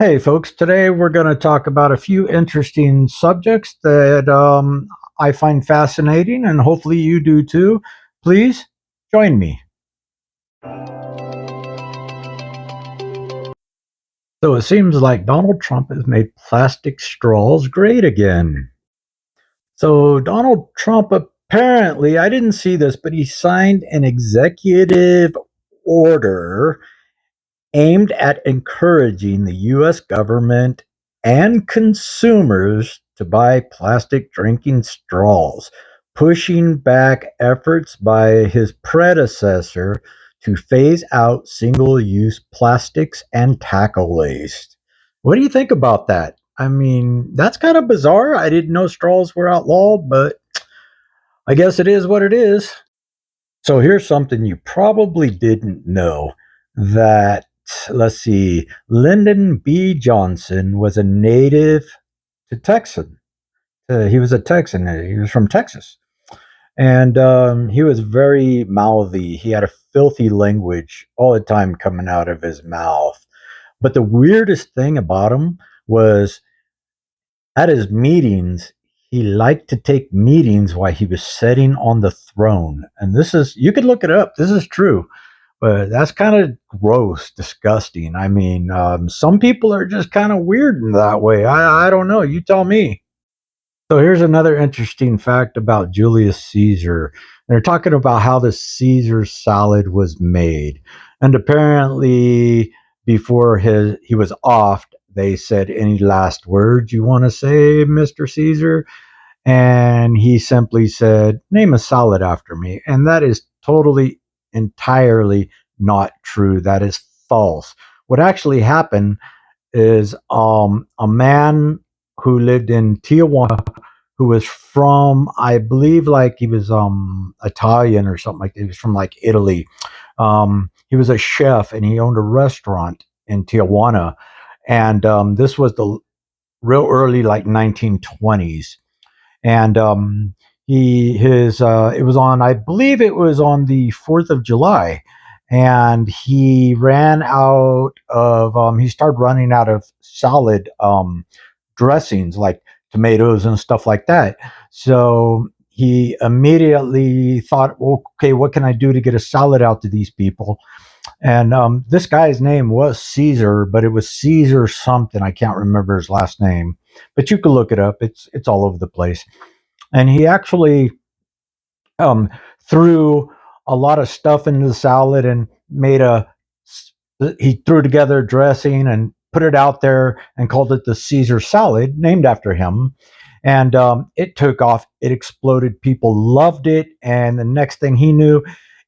Hey, folks, today we're going to talk about a few interesting subjects that I find fascinating, and hopefully you do too. Please join me. So it seems like Donald Trump has made plastic straws great again. So Donald Trump apparently, I didn't see this, but he signed an executive order aimed at encouraging the U.S. government and consumers to buy plastic drinking straws, pushing back efforts by his predecessor to phase out single use plastics and tackle waste. What do you think about that? I mean, that's kind of bizarre. I didn't know straws were outlawed, but I guess it is what it is. So here's something you probably didn't know that, let's see, Lyndon B. Johnson was a native to Texan. He was a Texan. He was from Texas. And he was very mouthy. He had a filthy language all the time coming out of his mouth. But the weirdest thing about him was at his meetings, he liked to take meetings while he was sitting on the throne. And this is, you could look it up. This is true. But that's kind of gross, disgusting. I mean, some people are just kind of weird in that way. I don't know. You tell me. So here's another interesting fact about Julius Caesar. They're talking about how the Caesar salad was made. And apparently, before he was offed, they said, "Any last words you want to say, Mr. Caesar?" And he simply said, "Name a salad after me." And that is totally, entirely not true. That is false. What actually happened is a man who lived in Tijuana, who was from, I believe, like he was Italian or something like that. He was from like Italy. He was a chef and he owned a restaurant in Tijuana. And this was the real early, like 1920s. And it was on, I believe it was on the 4th of July, and he ran out of he started running out of salad dressings like tomatoes and stuff like that. So he immediately thought, okay, what can I do to get a salad out to these people? And this guy's name was Caesar, but it was Caesar something. I can't remember his last name, but you can look it up. It's all over the place. And he actually um, threw a lot of stuff into the salad and made a. He threw together a dressing and put it out there and called it the Caesar salad, named after him. And it took off. It exploded. People loved it. And the next thing he knew,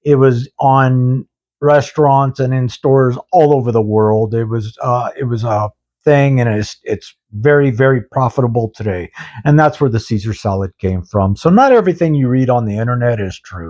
it was on restaurants and in stores all over the world. It was a thing, and it's very, very profitable today. And that's where the Caesar salad came from. So not everything you read on the internet is true.